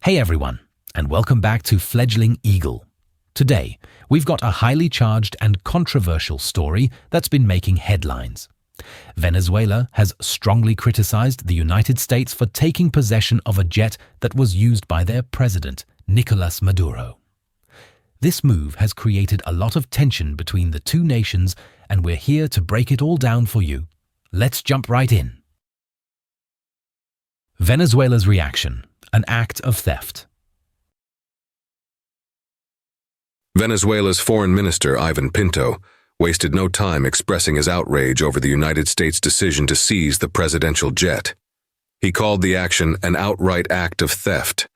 Hey everyone, and welcome back to Fledgling Eagle. Today, we've got a highly charged and controversial story that's been making headlines. Venezuela has strongly criticized the United States for taking possession of a jet that was used by their president, Nicolás Maduro. This move has created a lot of tension between the two nations, and we're here to break it all down for you. Let's jump right in. Venezuela's reaction. An act of theft. Venezuela's Foreign Minister Iván Pinto wasted no time expressing his outrage over the United States' decision to seize the presidential jet. He called the action an outright act of theft,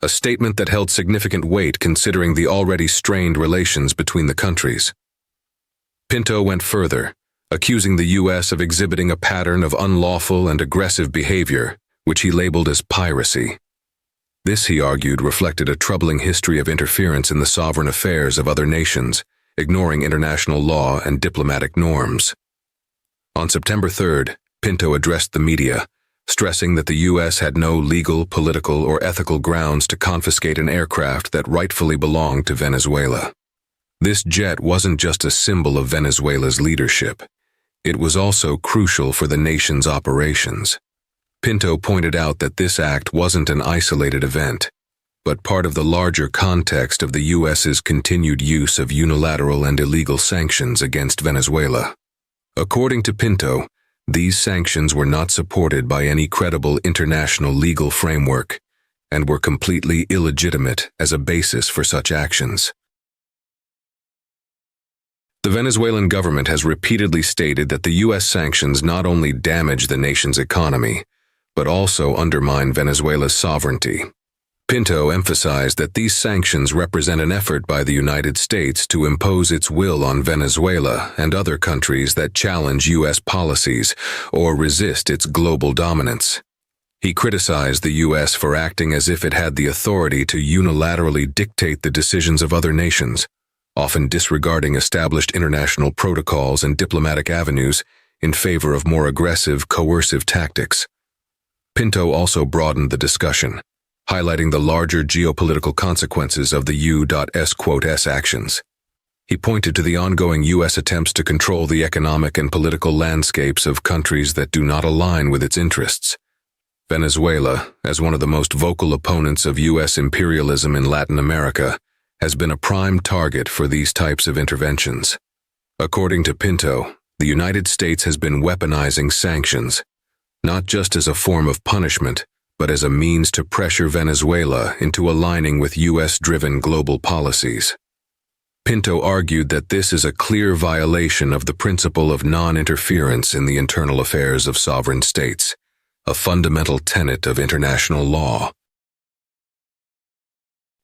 a statement that held significant weight considering the already strained relations between the countries. Pinto went further, accusing the U.S. of exhibiting a pattern of unlawful and aggressive behavior, which he labeled as piracy. This, he argued, reflected a troubling history of interference in the sovereign affairs of other nations, ignoring international law and diplomatic norms. On September 3rd, Pinto addressed the media, stressing that the U.S. had no legal, political, or ethical grounds to confiscate an aircraft that rightfully belonged to Venezuela. This jet wasn't just a symbol of Venezuela's leadership. It was also crucial for the nation's operations. Pinto pointed out that this act wasn't an isolated event, but part of the larger context of the U.S.'s continued use of unilateral and illegal sanctions against Venezuela. According to Pinto, these sanctions were not supported by any credible international legal framework and were completely illegitimate as a basis for such actions. The Venezuelan government has repeatedly stated that the U.S. sanctions not only damage the nation's economy, but also undermine Venezuela's sovereignty. Pinto emphasized that these sanctions represent an effort by the United States to impose its will on Venezuela and other countries that challenge U.S. policies or resist its global dominance. He criticized the U.S. for acting as if it had the authority to unilaterally dictate the decisions of other nations, often disregarding established international protocols and diplomatic avenues in favor of more aggressive, coercive tactics. Pinto also broadened the discussion, highlighting the larger geopolitical consequences of the U.S. actions. He pointed to the ongoing U.S. attempts to control the economic and political landscapes of countries that do not align with its interests. Venezuela, as one of the most vocal opponents of U.S. imperialism in Latin America, has been a prime target for these types of interventions. According to Pinto, the United States has been weaponizing sanctions, not just as a form of punishment, but as a means to pressure Venezuela into aligning with U.S.-driven global policies. Pinto argued that this is a clear violation of the principle of non-interference in the internal affairs of sovereign states, a fundamental tenet of international law.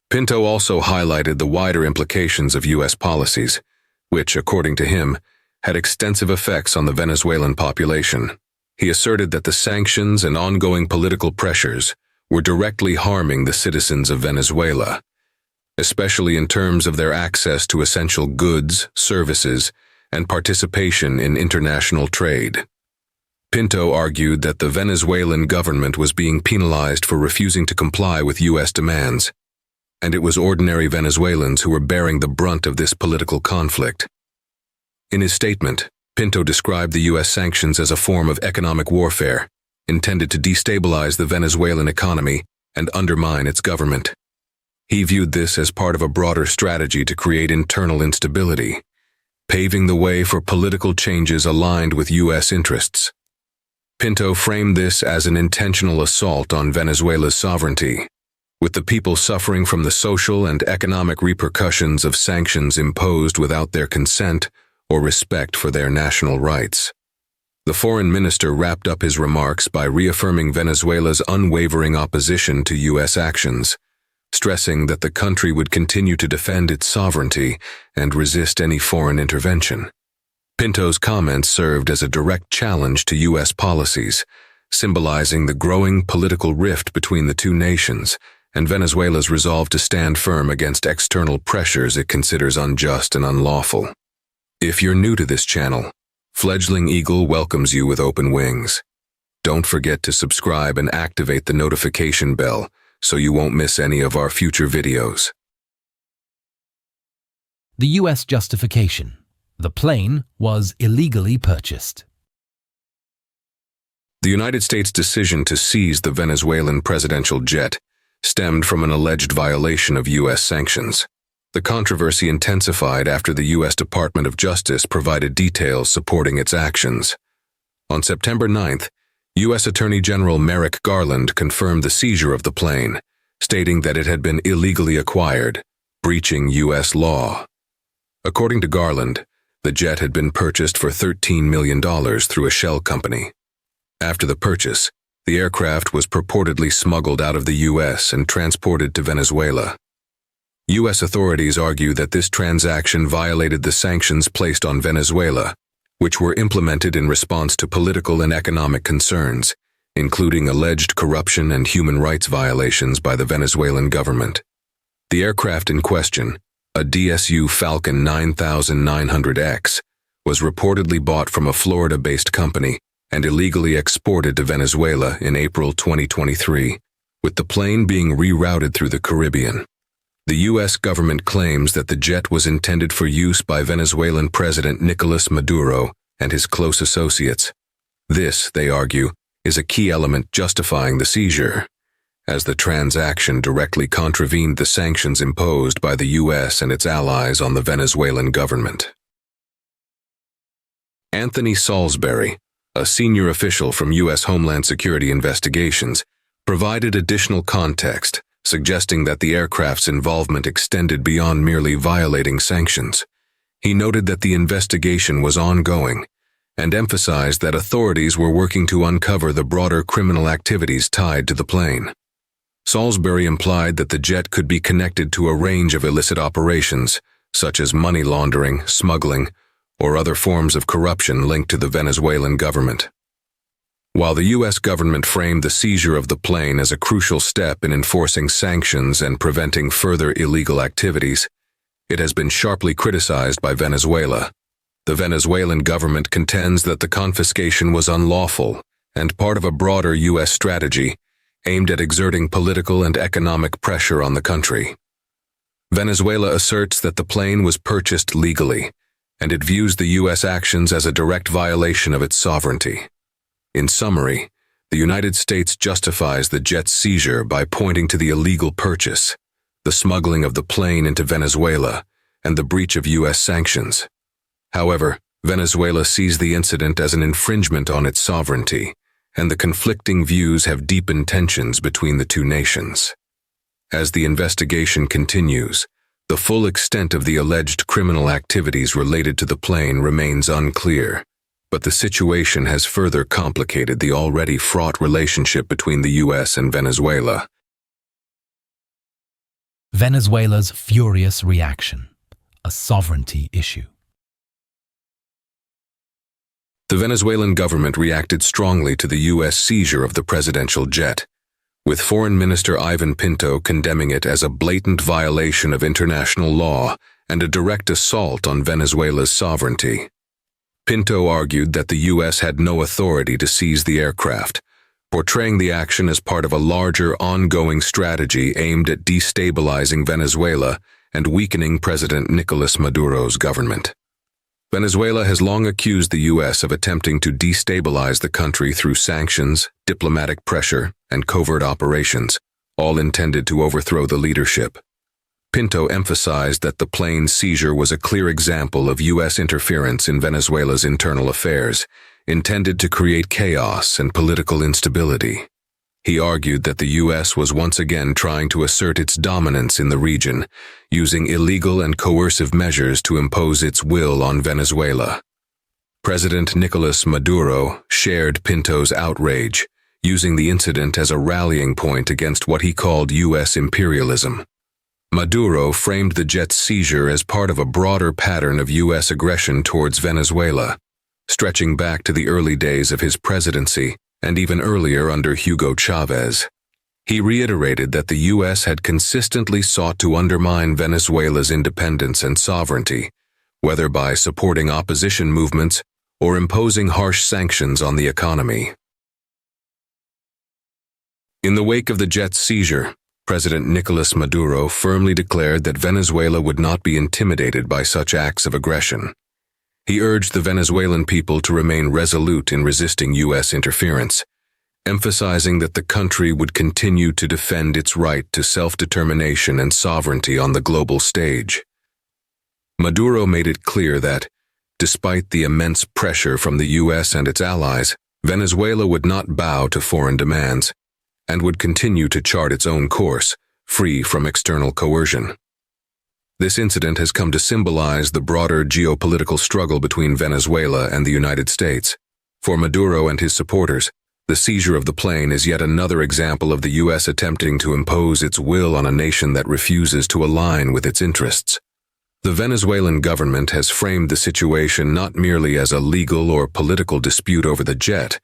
Pinto also highlighted the wider implications of U.S. policies, which, according to him, had extensive effects on the Venezuelan population. He asserted that the sanctions and ongoing political pressures were directly harming the citizens of Venezuela, especially in terms of their access to essential goods, services, and participation in international trade. Pinto argued that the Venezuelan government was being penalized for refusing to comply with U.S. demands, and it was ordinary Venezuelans who were bearing the brunt of this political conflict. In his statement, Pinto described the U.S. sanctions as a form of economic warfare, intended to destabilize the Venezuelan economy and undermine its government. He viewed this as part of a broader strategy to create internal instability, paving the way for political changes aligned with U.S. interests. Pinto framed this as an intentional assault on Venezuela's sovereignty, with the people suffering from the social and economic repercussions of sanctions imposed without their consent or respect for their national rights. The foreign minister wrapped up his remarks by reaffirming Venezuela's unwavering opposition to U.S. actions, stressing that the country would continue to defend its sovereignty and resist any foreign intervention. Pinto's comments served as a direct challenge to U.S. policies, symbolizing the growing political rift between the two nations and Venezuela's resolve to stand firm against external pressures it considers unjust and unlawful. If you're new to this channel, Fledgling Eagle welcomes you with open wings. Don't forget to subscribe and activate the notification bell so you won't miss any of our future videos. The US justification. The plane was illegally purchased. The United States' decision to seize the Venezuelan presidential jet stemmed from an alleged violation of U.S. sanctions. The controversy intensified after the U.S. Department of Justice provided details supporting its actions. On September 9th, U.S. Attorney General Merrick Garland confirmed the seizure of the plane, stating that it had been illegally acquired, breaching U.S. law. According to Garland, the jet had been purchased for $13 million through a shell company. After the purchase, the aircraft was purportedly smuggled out of the U.S. and transported to Venezuela. U.S. authorities argue that this transaction violated the sanctions placed on Venezuela, which were implemented in response to political and economic concerns, including alleged corruption and human rights violations by the Venezuelan government. The aircraft in question, a DSU Falcon 9900X, was reportedly bought from a Florida-based company and illegally exported to Venezuela in April 2023, with the plane being rerouted through the Caribbean. The U.S. government claims that the jet was intended for use by Venezuelan President Nicolás Maduro and his close associates. This, they argue, is a key element justifying the seizure, as the transaction directly contravened the sanctions imposed by the U.S. and its allies on the Venezuelan government. Anthony Salisbury, a senior official from U.S. Homeland Security Investigations, provided additional context, suggesting that the aircraft's involvement extended beyond merely violating sanctions. He noted that the investigation was ongoing and emphasized that authorities were working to uncover the broader criminal activities tied to the plane. Salisbury implied that the jet could be connected to a range of illicit operations, such as money laundering, smuggling, or other forms of corruption linked to the Venezuelan government. While the U.S. government framed the seizure of the plane as a crucial step in enforcing sanctions and preventing further illegal activities, it has been sharply criticized by Venezuela. The Venezuelan government contends that the confiscation was unlawful and part of a broader U.S. strategy aimed at exerting political and economic pressure on the country. Venezuela asserts that the plane was purchased legally, and it views the U.S. actions as a direct violation of its sovereignty. In summary, the United States justifies the jet's seizure by pointing to the illegal purchase, the smuggling of the plane into Venezuela, and the breach of U.S. sanctions. However, Venezuela sees the incident as an infringement on its sovereignty, and the conflicting views have deepened tensions between the two nations. As the investigation continues, the full extent of the alleged criminal activities related to the plane remains unclear, but the situation has further complicated the already fraught relationship between the U.S. and Venezuela. Venezuela's furious reaction, a sovereignty issue. The Venezuelan government reacted strongly to the U.S. seizure of the presidential jet, with Foreign Minister Iván Pinto condemning it as a blatant violation of international law and a direct assault on Venezuela's sovereignty. Pinto argued that the U.S. had no authority to seize the aircraft, portraying the action as part of a larger ongoing strategy aimed at destabilizing Venezuela and weakening President Nicolás Maduro's government. Venezuela has long accused the U.S. of attempting to destabilize the country through sanctions, diplomatic pressure, and covert operations, all intended to overthrow the leadership. Pinto emphasized that the plane's seizure was a clear example of U.S. interference in Venezuela's internal affairs, intended to create chaos and political instability. He argued that the U.S. was once again trying to assert its dominance in the region, using illegal and coercive measures to impose its will on Venezuela. President Nicolás Maduro shared Pinto's outrage, using the incident as a rallying point against what he called U.S. imperialism. Maduro framed the jet's seizure as part of a broader pattern of U.S. aggression towards Venezuela, stretching back to the early days of his presidency and even earlier under Hugo Chavez. He reiterated that the U.S. had consistently sought to undermine Venezuela's independence and sovereignty, whether by supporting opposition movements or imposing harsh sanctions on the economy. In the wake of the jet's seizure, President Nicolás Maduro firmly declared that Venezuela would not be intimidated by such acts of aggression. He urged the Venezuelan people to remain resolute in resisting U.S. interference, emphasizing that the country would continue to defend its right to self-determination and sovereignty on the global stage. Maduro made it clear that, despite the immense pressure from the U.S. and its allies, Venezuela would not bow to foreign demands and would continue to chart its own course, free from external coercion. This incident has come to symbolize the broader geopolitical struggle between Venezuela and the United States. For Maduro and his supporters, the seizure of the plane is yet another example of the U.S. attempting to impose its will on a nation that refuses to align with its interests. The Venezuelan government has framed the situation not merely as a legal or political dispute over the jet,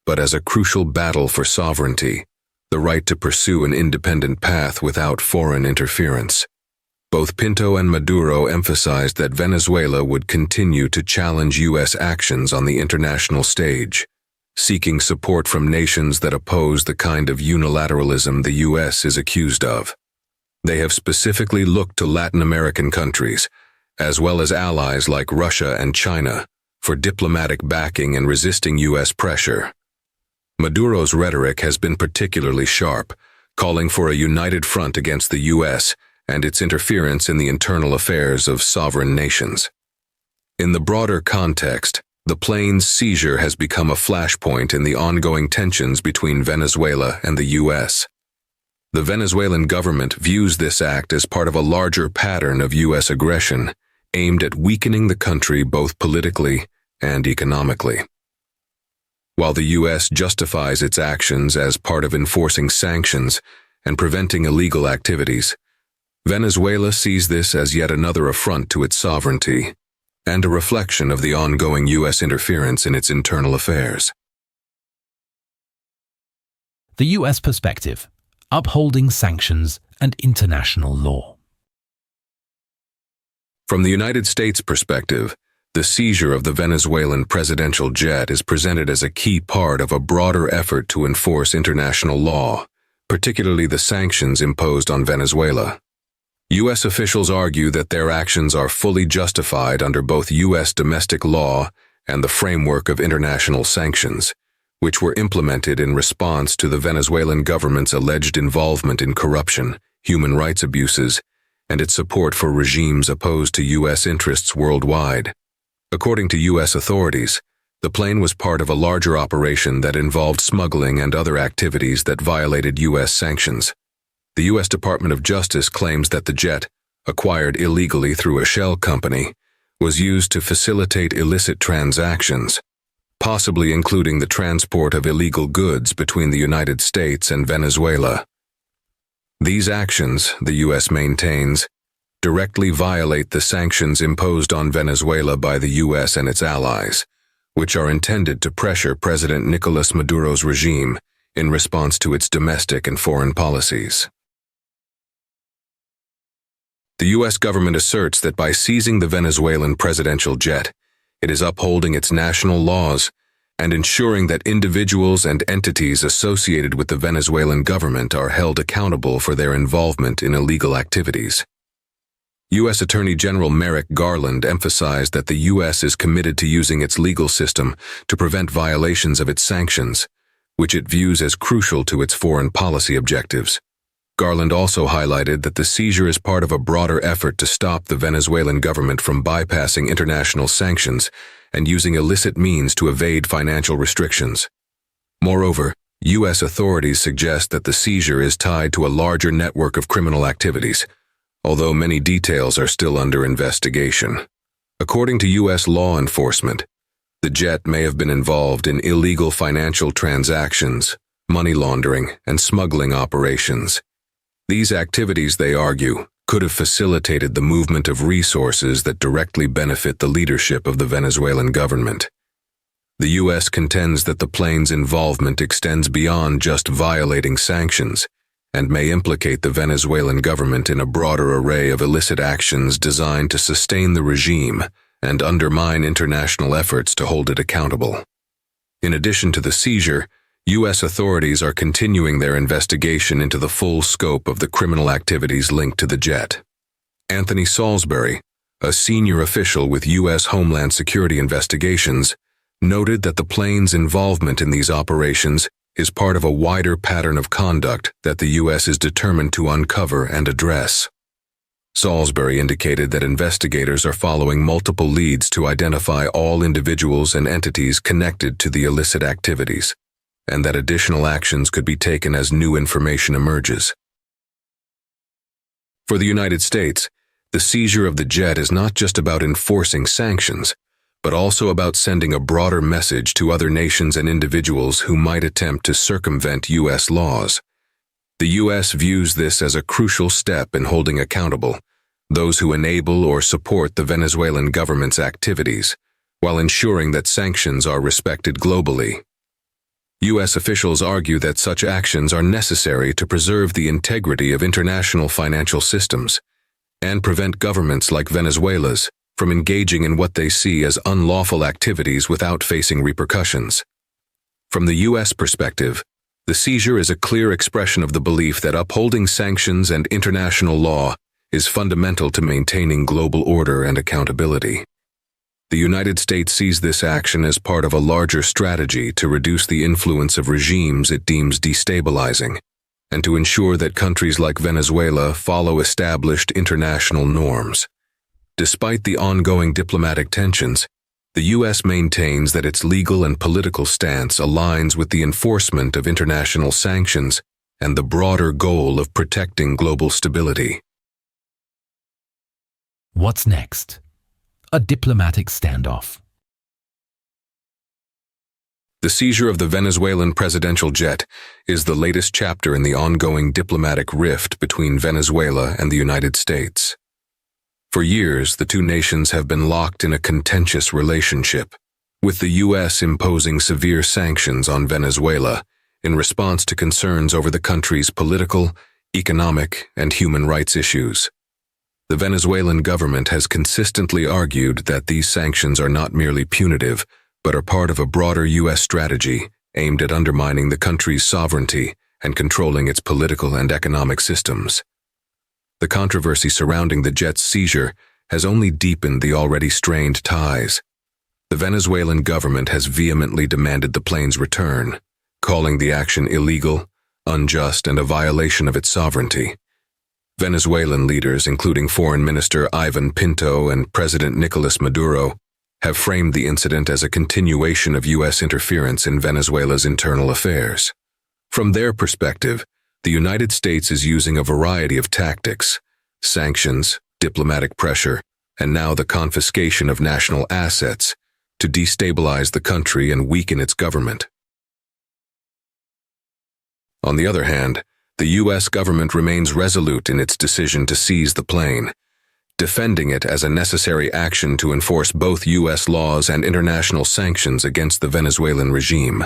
but as a crucial battle for sovereignty, the right to pursue an independent path without foreign interference. Both Pinto and Maduro emphasized that Venezuela would continue to challenge U.S. actions on the international stage, seeking support from nations that oppose the kind of unilateralism the U.S. is accused of. They have specifically looked to Latin American countries, as well as allies like Russia and China, for diplomatic backing and resisting U.S. pressure. Maduro's rhetoric has been particularly sharp, calling for a united front against the U.S. and its interference in the internal affairs of sovereign nations. In the broader context, the plane's seizure has become a flashpoint in the ongoing tensions between Venezuela and the U.S. The Venezuelan government views this act as part of a larger pattern of U.S. aggression aimed at weakening the country both politically and economically. While the U.S. justifies its actions as part of enforcing sanctions and preventing illegal activities, Venezuela sees this as yet another affront to its sovereignty and a reflection of the ongoing U.S. interference in its internal affairs. The U.S. perspective: upholding sanctions and international law. From the United States perspective, the seizure of the Venezuelan presidential jet is presented as a key part of a broader effort to enforce international law, particularly the sanctions imposed on Venezuela. U.S. officials argue that their actions are fully justified under both U.S. domestic law and the framework of international sanctions, which were implemented in response to the Venezuelan government's alleged involvement in corruption, human rights abuses, and its support for regimes opposed to U.S. interests worldwide. According to U.S. authorities, the plane was part of a larger operation that involved smuggling and other activities that violated U.S. sanctions. The U.S. Department of Justice claims that the jet, acquired illegally through a shell company, was used to facilitate illicit transactions, possibly including the transport of illegal goods between the United States and Venezuela. These actions, the U.S. maintains, directly violate the sanctions imposed on Venezuela by the U.S. and its allies, which are intended to pressure President Nicolás Maduro's regime in response to its domestic and foreign policies. The U.S. government asserts that by seizing the Venezuelan presidential jet, it is upholding its national laws and ensuring that individuals and entities associated with the Venezuelan government are held accountable for their involvement in illegal activities. U.S. Attorney General Merrick Garland emphasized that the U.S. is committed to using its legal system to prevent violations of its sanctions, which it views as crucial to its foreign policy objectives. Garland also highlighted that the seizure is part of a broader effort to stop the Venezuelan government from bypassing international sanctions and using illicit means to evade financial restrictions. Moreover, U.S. authorities suggest that the seizure is tied to a larger network of criminal activities, although many details are still under investigation. According to U.S. law enforcement, the jet may have been involved in illegal financial transactions, money laundering, and smuggling operations. These activities, they argue, could have facilitated the movement of resources that directly benefit the leadership of the Venezuelan government. The U.S. contends that the plane's involvement extends beyond just violating sanctions and may implicate the Venezuelan government in a broader array of illicit actions designed to sustain the regime and undermine international efforts to hold it accountable. In addition to the seizure, U.S. authorities are continuing their investigation into the full scope of the criminal activities linked to the jet. Anthony Salisbury, a senior official with U.S. Homeland Security investigations, noted that the plane's involvement in these operations is part of a wider pattern of conduct that the U.S. is determined to uncover and address. Salisbury indicated that investigators are following multiple leads to identify all individuals and entities connected to the illicit activities, and that additional actions could be taken as new information emerges. For the United States, the seizure of the jet is not just about enforcing sanctions, but also about sending a broader message to other nations and individuals who might attempt to circumvent U.S. laws. The U.S. views this as a crucial step in holding accountable those who enable or support the Venezuelan government's activities, while ensuring that sanctions are respected globally. U.S. officials argue that such actions are necessary to preserve the integrity of international financial systems and prevent governments like Venezuela's from engaging in what they see as unlawful activities without facing repercussions. From the U.S. perspective, the seizure is a clear expression of the belief that upholding sanctions and international law is fundamental to maintaining global order and accountability. The United States sees this action as part of a larger strategy to reduce the influence of regimes it deems destabilizing, and to ensure that countries like Venezuela follow established international norms. Despite the ongoing diplomatic tensions, the U.S. maintains that its legal and political stance aligns with the enforcement of international sanctions and the broader goal of protecting global stability. What's next? A diplomatic standoff. The seizure of the Venezuelan presidential jet is the latest chapter in the ongoing diplomatic rift between Venezuela and the United States. For years, the two nations have been locked in a contentious relationship, with the U.S. imposing severe sanctions on Venezuela in response to concerns over the country's political, economic, and human rights issues. The Venezuelan government has consistently argued that these sanctions are not merely punitive, but are part of a broader U.S. strategy aimed at undermining the country's sovereignty and controlling its political and economic systems. The controversy surrounding the jet's seizure has only deepened the already strained ties. The Venezuelan government has vehemently demanded the plane's return, calling the action illegal, unjust, and a violation of its sovereignty. Venezuelan leaders, including Foreign Minister Iván Pinto and President Nicolás Maduro, have framed the incident as a continuation of U.S. interference in Venezuela's internal affairs. From their perspective, the United States is using a variety of tactics: sanctions, diplomatic pressure, and now the confiscation of national assets to destabilize the country and weaken its government. On the other hand, the U.S. government remains resolute in its decision to seize the plane, defending it as a necessary action to enforce both U.S. laws and international sanctions against the Venezuelan regime.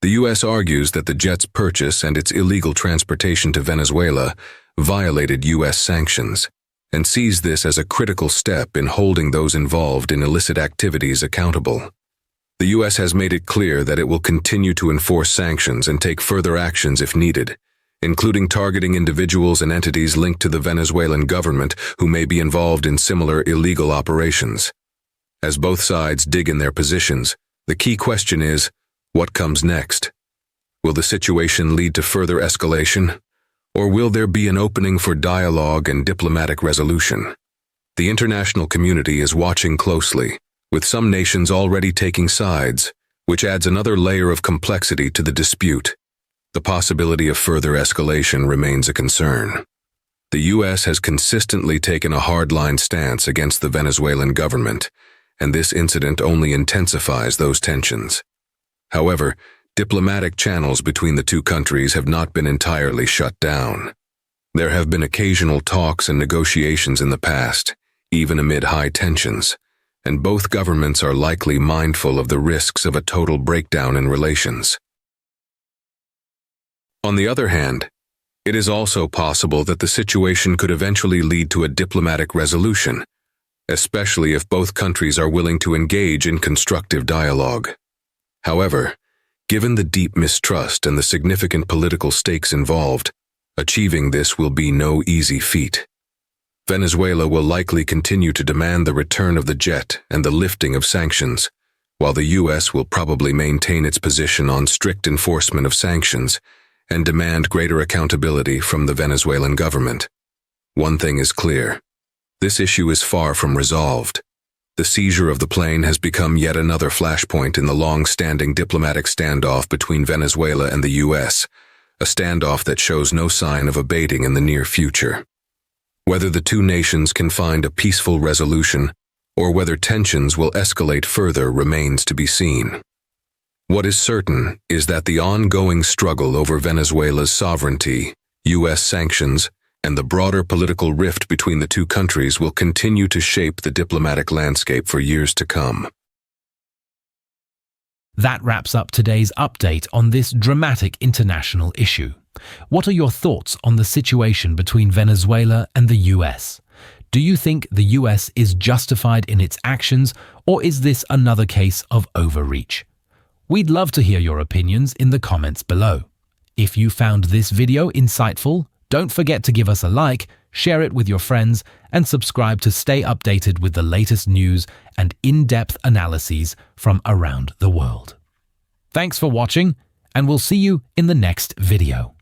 The U.S. argues that the jet's purchase and its illegal transportation to Venezuela violated U.S. sanctions, and sees this as a critical step in holding those involved in illicit activities accountable. The U.S. has made it clear that it will continue to enforce sanctions and take further actions if needed, including targeting individuals and entities linked to the Venezuelan government who may be involved in similar illegal operations. As both sides dig in their positions, the key question is, what comes next? Will the situation lead to further escalation, or will there be an opening for dialogue and diplomatic resolution? The international community is watching closely, with some nations already taking sides, which adds another layer of complexity to the dispute. The possibility of further escalation remains a concern. The U.S. has consistently taken a hardline stance against the Venezuelan government, and this incident only intensifies those tensions. However, diplomatic channels between the two countries have not been entirely shut down. There have been occasional talks and negotiations in the past, even amid high tensions, and both governments are likely mindful of the risks of a total breakdown in relations. On the other hand, it is also possible that the situation could eventually lead to a diplomatic resolution, especially if both countries are willing to engage in constructive dialogue. However, Given the deep mistrust and the significant political stakes involved, achieving this will be no easy feat. Venezuela will likely continue to demand the return of the jet and the lifting of sanctions, while the U.S. will probably maintain its position on strict enforcement of sanctions and demand greater accountability from the Venezuelan government. One thing is clear. This issue is far from resolved. The seizure of the plane has become yet another flashpoint in the long-standing diplomatic standoff between Venezuela and the U.S., a standoff that shows no sign of abating in the near future. Whether the two nations can find a peaceful resolution or whether tensions will escalate further remains to be seen. What is certain is that the ongoing struggle over Venezuela's sovereignty, U.S. sanctions, and the broader political rift between the two countries will continue to shape the diplomatic landscape for years to come. That wraps up today's update on this dramatic international issue. What are your thoughts on the situation between Venezuela and the US? Do you think the US is justified in its actions, or is this another case of overreach? We'd love to hear your opinions in the comments below. If you found this video insightful, don't forget to give us a like, share it with your friends, and subscribe to stay updated with the latest news and in-depth analyses from around the world. Thanks for watching, and we'll see you in the next video.